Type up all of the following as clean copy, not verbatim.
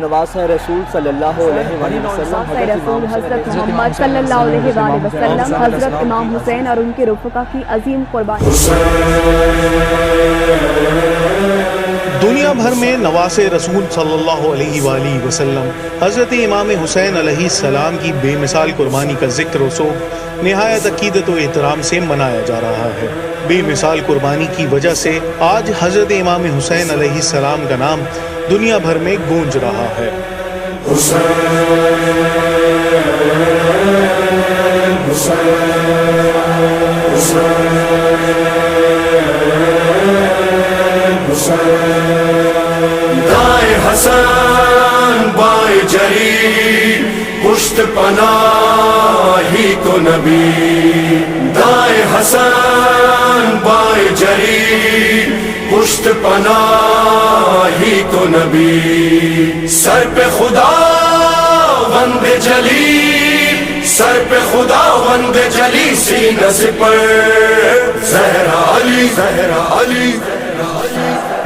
نواز رسول صلی اللہ علیہ وسلم حضرت محمد صلی اللہ علیہ وآلہ وسلم حضرت امام حسین اور ان کے رفقا کی عظیم قربانی۔ دنیا بھر میں نواز رسول صلی اللہ علیہ وآلہ وسلم حضرت امام حسین علیہ السلام کی بے مثال قربانی کا ذکر و سوگ نہایت عقیدت و احترام سے منایا جا رہا ہے۔ بے مثال قربانی کی وجہ سے آج حضرت امام حسین علیہ السلام کا نام دنیا بھر میں گونج رہا ہے۔ دائیں حسن بائیں جری پشت پناہی کو نبی، دائیں حسن بائیں جری پشت پناہی کو نبی، سر پہ خدا وند جلی، سر پہ خدا وند جلی، سینہ سے پر زہرا علی، زہرا علی۔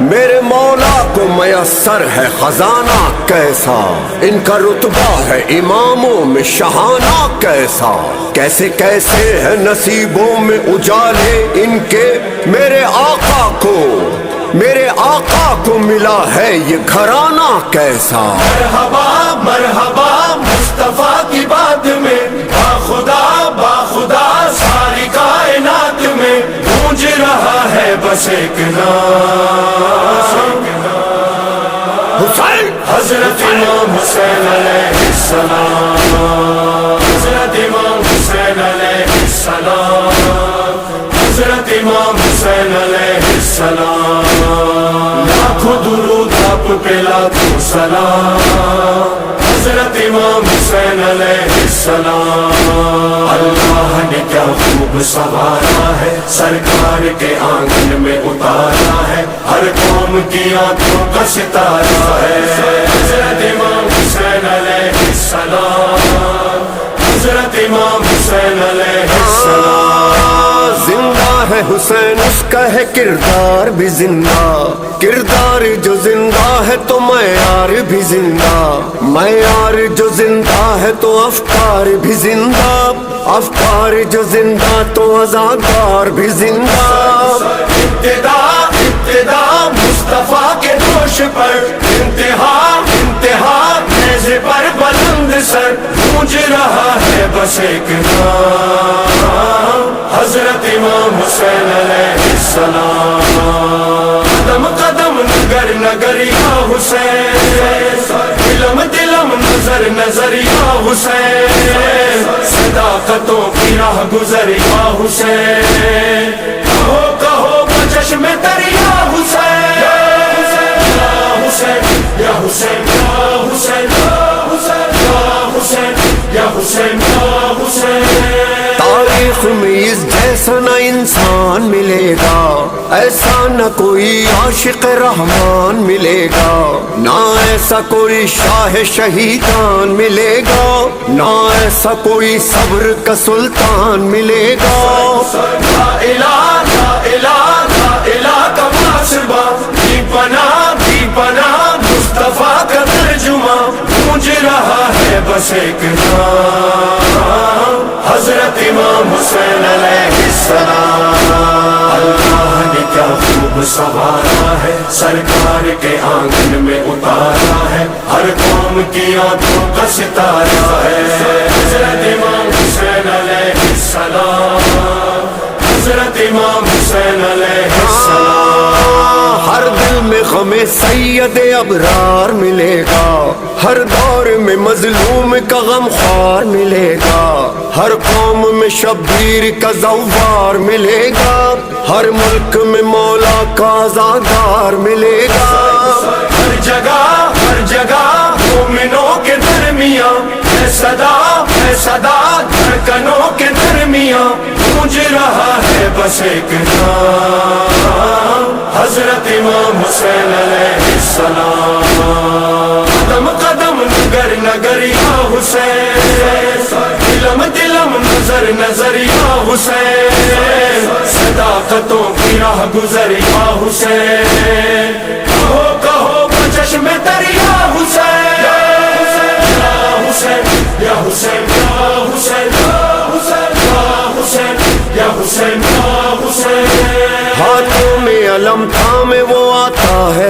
میرے مولا کو میسر ہے خزانہ کیسا، ان کا رتبہ ہے اماموں میں شہانہ کیسا، کیسے کیسے ہے نصیبوں میں اجالے ان کے، میرے آقا کو ملا ہے یہ گھرانہ کیسا۔ مرحبا مرحبا مصطفیٰ کی بات میں، باخدا ساری کائنات میں گونج رہا ہے بس ایک نام، حسین، حضرت امام حسین علیہ السلام، حضرت امام حسین علیہ السلام، حضرت امام حسین علیہ السلام، لاکھوں درود آپ پہ لاکھوں سلام، حضرت امام حسین علیہ السلام۔ اللہ نے کیا خوب سنوارا ہے، سرکار کے آنگن میں اتارا ہے، ہر قوم کی آنکھوں کا ستارہ ہے، حضرت امام حسین علیہ السلام، حضرت امام حسین علیہ السلام۔ زندہ ہے حسین اس کا ہے کردار بھی زندہ، کردار جو زندہ ہے تو معیار بھی زندہ، معیار جو زندہ ہے تو افکار بھی زندہ، افکار جو زندہ تو عزادار بھی زندہ۔ ابتدا مصطفیٰ کے دوش پر، انتہا نیز پر بلند سر گونج رہا ہے بس ایک نام، حضرت امام حسین علیہ السلام۔ قدم قدم نگر نگر یا حسین، دلم نظر نظر یا حسین، صداقتوں کی راہ گزر یا حسین، کہو چشم تر یا حسین، یا حسین یا حسین یا حسین یا حسین یا حسین یا حسین۔ تاریخ میں اس جیسا نہ انسان ملے گا، ایسا نہ کوئی عاشق رحمان ملے گا، نہ ایسا کوئی شاہ شہیدان ملے گا، نہ ایسا کوئی صبر کا سلطان ملے گا۔ لا الہ لا الہ لا الہ کا محاسبہ، بھی پناہ مصطفیٰ کا ترجمہ گونج رہا ہے بس ایک نام، حضرت امام حسین علیہ السلام۔ اللہ نے کیا خوب سنوارا ہے، سرکار کے آنگن میں اتارا ہے، ہر قوم کی آنکھوں کا ستارہ ہے، حضرت امام حسین علیہ السلام، حضرت امام حسین علیہ السلام۔ ہر دل میں غم سید ابرار ملے گا، ہر دور میں مظلوم کا غم خوار ملے گا، ہر قوم میں شبیر کا زوار ملے گا، ہر ملک میں مولا کا آزادار ملے گا۔ ہر جگہ مومنوں کے درمیان ہے صدا دھڑکنوں کے درمیان گونج رہا ہے بس ایک نام، حضرت امام حسین علیہ السلام۔ قدم قدم نگر نگر یا حسین، دلم نظر نظر یا حسین، صداقتوں کی راہ گزر یا حسین، کہو چشم تر یا حسین،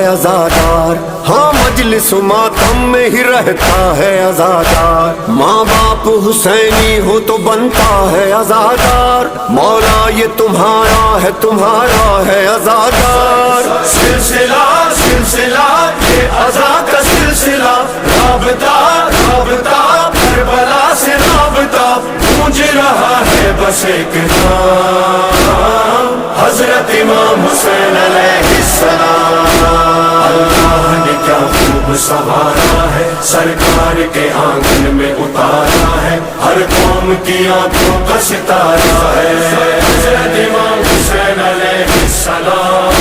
عزادار، ہاں مجلس ماتم میں ہی رہتا ہے عزادار، ماں باپ حسینی ہو تو بنتا ہے عزادار، مولا یہ تمہارا ہے عزادار۔ سلسلہ سلسلہ یہ عزا کا سلسلہ، رابطہ رابطہ کربلا سے رابطہ، گونج رہا ہے بس ایک نام، حضرت امام حسین علیہ السلام۔ اللہ نے کیا خوب سنوارا ہے، سرکار کے آنگن میں اتارا ہے، ہر قوم کی آنکھوں کا ستارہ ہے، حضرت امام حسین علیہ السلام،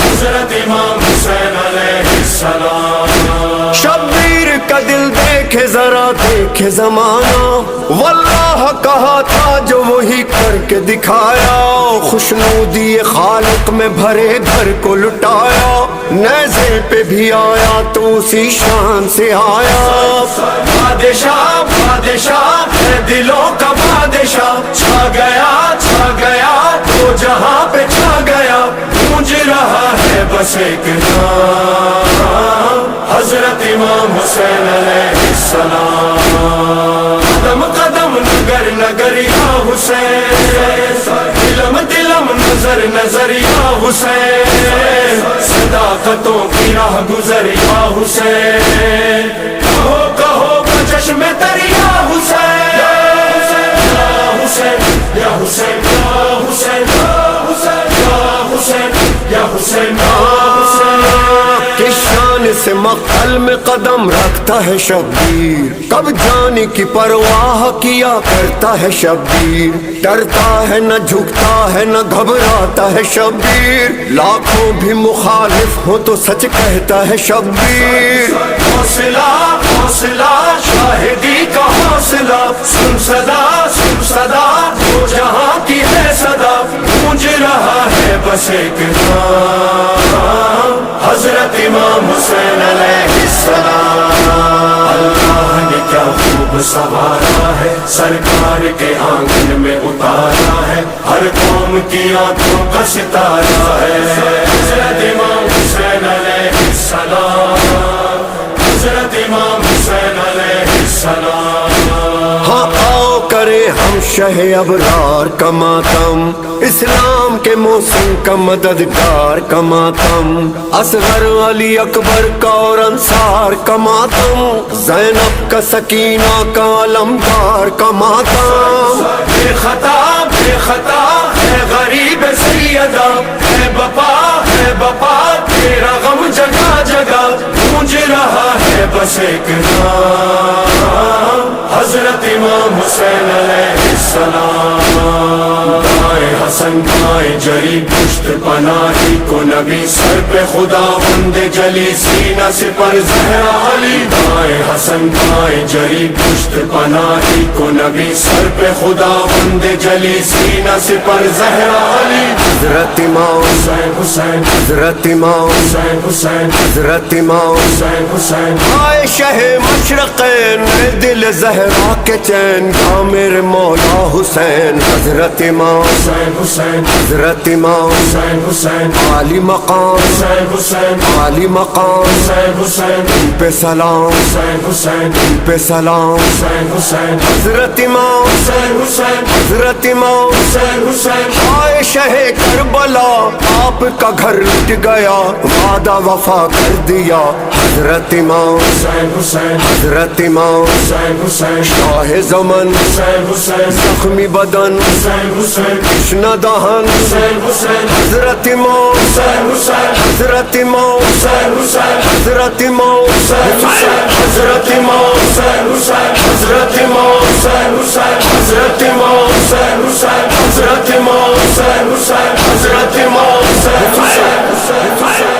حضرت امام حسین علیہ السلام۔ شبیر کا دل دیکھے ذرا دیکھے زمانہ، واللہ کہا تھا جو وہی کر کے دکھایا، خوشنودی خالق میں بھرے گھر کو لٹایا، نیزے پہ بھی آیا تو اسی شان سے آیا، بادشاہ بادشاہ ہے دلوں کا بادشاہ، چھا گیا تو جہاں پہ چھا گیا، گونج رہا ہے بس ایک نام، حضرت امام حسین علیہ السلام۔ قدم قدم نگر نگر یا حسین، دلم دلم نظر نظر یا حسین، صداقتوں کی راہ گزر یا حسین، کہو کہو چشم تر یا حسین، یا حسین یا حسین یا حسین یا حسین یا حسین یا حسین۔ کس شان سے مقتل میں قدم رکھتا ہے شبیر، کب جانے کی پرواہ کیا کرتا ہے شبیر، ڈرتا ہے نہ جھکتا ہے نہ گھبراتا ہے شبیر، لاکھوں بھی مخالف ہو تو سچ کہتا ہے شبیر، حوصلہ حوصلہ شاہدی کا حوصلہ، سن صدا وہ جہاں کی ہے صدا، گونج رہا ہے بس ایک نام، حضرت امام حسین علیہ السلام۔ اللہ نے کیا خوب سنوارا ہے، سرکار کے آنگن میں اتارا ہے، ہر قوم کی آنکھوں کا ستارہ ہے، حضرت امام حسین علیہ السلام، حضرت امام حسین علیہ السلام۔ ہاں آؤ کرے ہم شہ ابرار کا ماتم، اسلام کے موسم کا مددگار کا ماتم، اصغر علی اکبر کا اور انصار کا ماتم، زینب کا سکینہ کا علمدار کا ماتم، بے خطا ہے غریب سیدہ، ہے بپا تیرا غم جگہ جگہ، گونج رہا ہے بس ایک نام، حضرت امام حسین علیہ السلام۔ دائیں حسن دائیں جری پشت پناہی کو نبی، سر پہ خدا بند جلی سینہ سپر زہرا علی، دائیں حسن دائیں جری پشت پناہی کو نبی، سر پہ خدا بند جلی سینہ سپر زہرا علی، حضرت امام حسین حسین حضرت امام حسین حسین حضرت امام حسین حسین۔ آئے شہ مشرقین اے دل زہرا کے چین، یا میرے مولا حسین، حضرت امام حسین حسین حضرت امام حسین حسین عالی مقام حسین حسین عالی مقام، حسین حسین ان پہ سلام حسین حسین ان پہ سلام، حسین حسین حضرت امام حسین حسین حضرت امام حسین حسین۔ آئے شہ کربلا آپ کا گھر لٹ گیا، وعدہ وفا کر دیا، حضرت امام حسین حسین حضرت امام حسین حسین شاہ زمن حسین حسین زخمی بدن حسین حسین کشنا دہن، حسین حسین حضرت امام حسین حسین حضرت امام حسین حسین حضرت امام حسین حسین حضرت امام حسین حسین حضرت امام حسین حسین حضرت امام حسین حسین حضرت امام حسین حسین حضرت امام حسین حسین حسین۔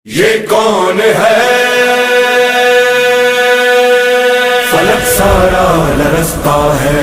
یہ کون ہے فلک سارا لرزتا ہے،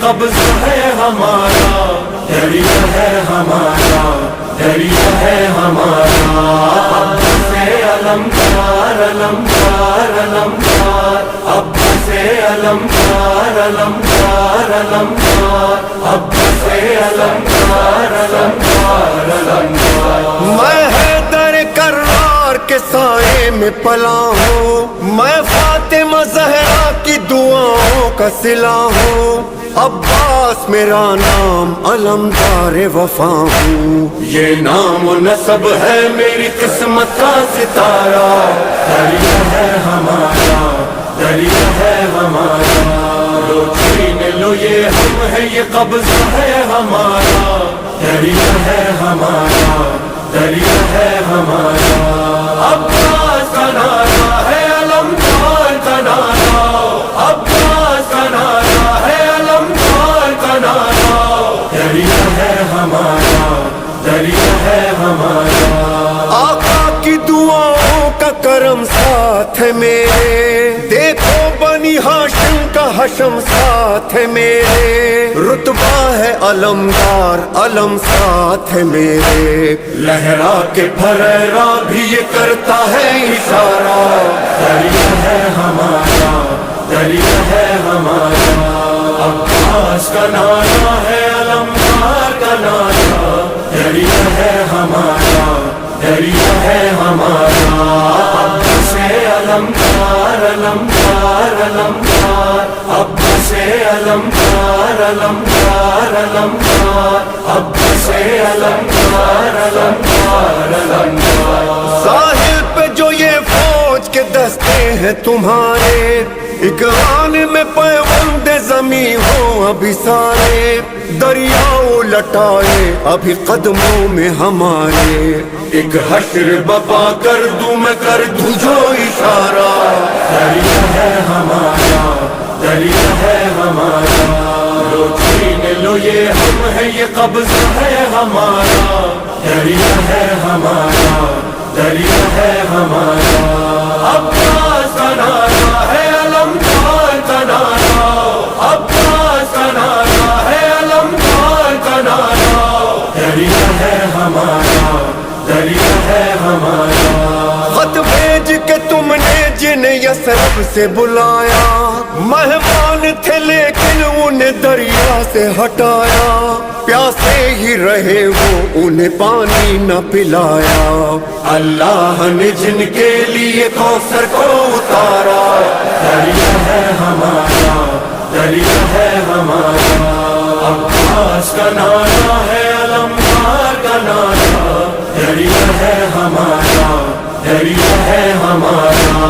قبضہ ہے ہمارا، دریا ہے ہمارا، دریا ہے ہمارا، عباس علمدار علمدار علمدار، عباس علمدار علمدار علمدار، عباس علمدار علمدار علمدار۔ میں حیدر کرار کے سائے میں پلا ہوں، میں فاطمہ زہرا کی دعاؤں کا صلہ ہوں، عباس میرا نام علمدار وفا ہوں، یہ نام و نسب ہے میری قسمت کا ستارہ، دریا ہے ہمارا، دریا ہے ہمارا، لو چھین لو یہ ہم ہے، یہ قبضہ ہے ہمارا، دریا ہے ہمارا، دریا ہے ہمارا، عباس کا نعرہ ہے علمدار کا نعرہ، عباس کا نعرہ ہے علمدار کا نعرہ، دریا ہے ہمارا، دریا ہے ہمارا، آقا کی دعاؤں کا کرم ساتھ ہے میرے، دیکھو بنی ہاشم کا حشم ساتھ ہے میرے، رتبہ ہے علمدار علم ساتھ ہے میرے، لہرا کے پھریرا بھی یہ کرتا ہے اشارہ، دریا ہے ہمارا، دریا ہے ہمارا، عباس کا نعرہ ہے علمدار کا نعرہ، دریا ہے ہمارا، دریا ہے ہمارا، عباس علمدار علمدار علمدار، عباس علمدار علمدار علمدار، عباس علمدار علمدار علمدار۔ ساحل پہ جو یہ فوج کے دستے ہیں تمہارے، اقران میں پیوند زمین ہو ابھی سارے، دریاؤ لٹائے ابھی قدموں میں ہمارے، ایک حشر بپا کر دوں میں کر دوں جو اشارہ، دریا ہے ہمارا، دریا ہے ہمارا، لو چھین لو یہ ہم ہے، یہ قبضہ ہے ہمارا، دریا ہے ہمارا، دریا ہے ہمارا، عباس کا نعرہ ہے علمدار کا نعرہ، عباس کا نعرہ ہے علمدار کا نعرہ، دریا ہے ہمارا، دریا ہے ہمارا، خط بھیج کے تم نے جنہیں یثرب سے بلایا، مہمان تھے لیکن انہیں دریا سے ہٹایا، پیاسے ہی رہے وہ انہیں پانی نہ پلایا، اللہ نے جن کے لیے کوثر کو اتارا، دریا ہے ہمارا، دریا ہے ہمارا، عباس کا نعرہ ہے علمدار کا نعرہ، دریا ہے ہمارا، دریا ہے ہمارا،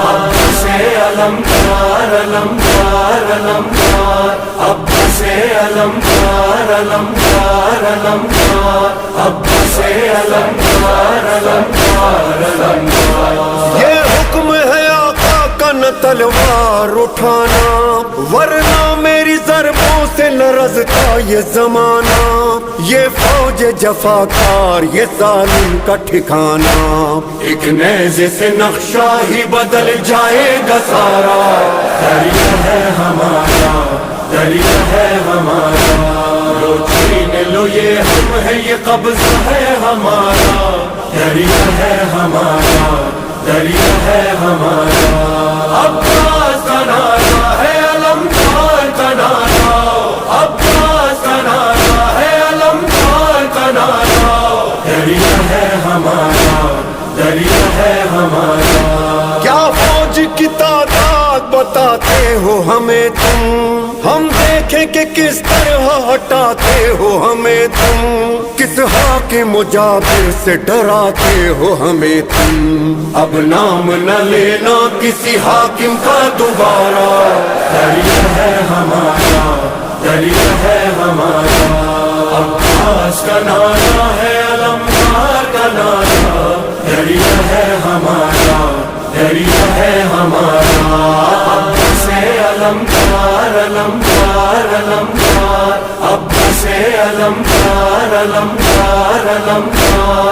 عباس علمدار علمدار علمدار، عباس علمدار علمدار علمدار، عباس علمدار علمدار علمدار۔ یہ حکم ہے آقا کا نہ تلوار اٹھانا، ورنہ میری ضربوں سے لرزتا یہ زمانہ، یہ فوج جفاکار یہ ظالم کا ٹھکانہ، ایک نیزے سے نقشہ ہی بدل جائے گا سارا، دریا ہے ہمارا، دریا ہے ہمارا، لو چھین لو یہ ہم ہے، یہ قبضہ ہے ہمارا، دریا ہے ہمارا، دریا ہے ہمارا، عباس کا نعرہ ہے علمدار کا نعرہ، عباس کا نعرہ ہے علمدار کا نعرہ، دریا ہے ہمارا، دریا ہے ہمارا۔ کیا فوج کی تعداد بتاتے ہو ہمیں تم، ہم دیکھیں کہ کس طرح ہٹاتے ہو ہمیں تم، کس حاکم جابر سے ڈراتے ہو ہمیں تم، اب نام نہ لینا کسی حاکم کا دوبارہ، دریا ہے ہمارا، دریا ہے ہمارا، عباس کا نعرہ ہے علمدار کا نعرہ، دریا ہے ہمارا، دریا ہے ہمارا، عباس علمدار علمدار علمدار، عباس علمدار علمدار علمدار،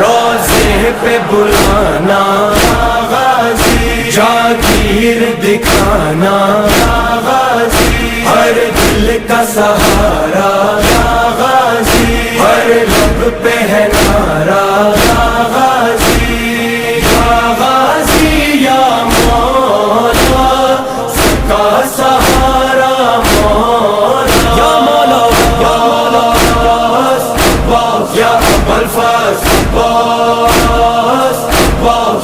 روزے پہ بلانا غازی، جاگیر دکھانا غازی، ہر دل کا سہارا غازی، ہر لب پہ ہے نعرہ غازی، یا غازی یا مولا سب کا سہارا مولا، یا مولا یا مولا عباس، یا ابوالفضل عباس،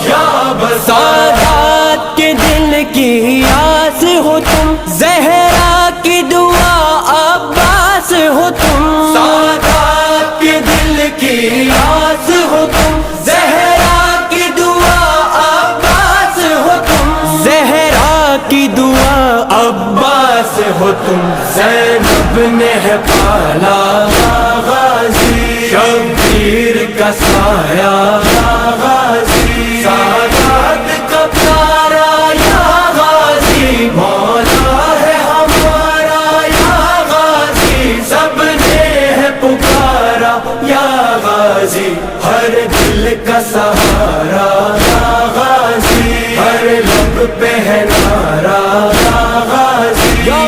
یا ابوالفضل، سادات کے دل کی آس ہو تم، زہرا کی دعا عباس ہو تم، سادات کے دل کی آس ہو تم، زہرا کی دعا عباس ہو تم، زہرا کی دعا عباس ہو تم، زینب نے ہے پالا غازی، شبیر کا سایہ غازی، سادات کا پیارا یا غازی، مولا ہے ہمارا یا غازی، سب نے ہے پکارا یا غازی، ہر دل کا سہارا یا غازی، ہر لب پہ ہے نعرہ یا غازی، یا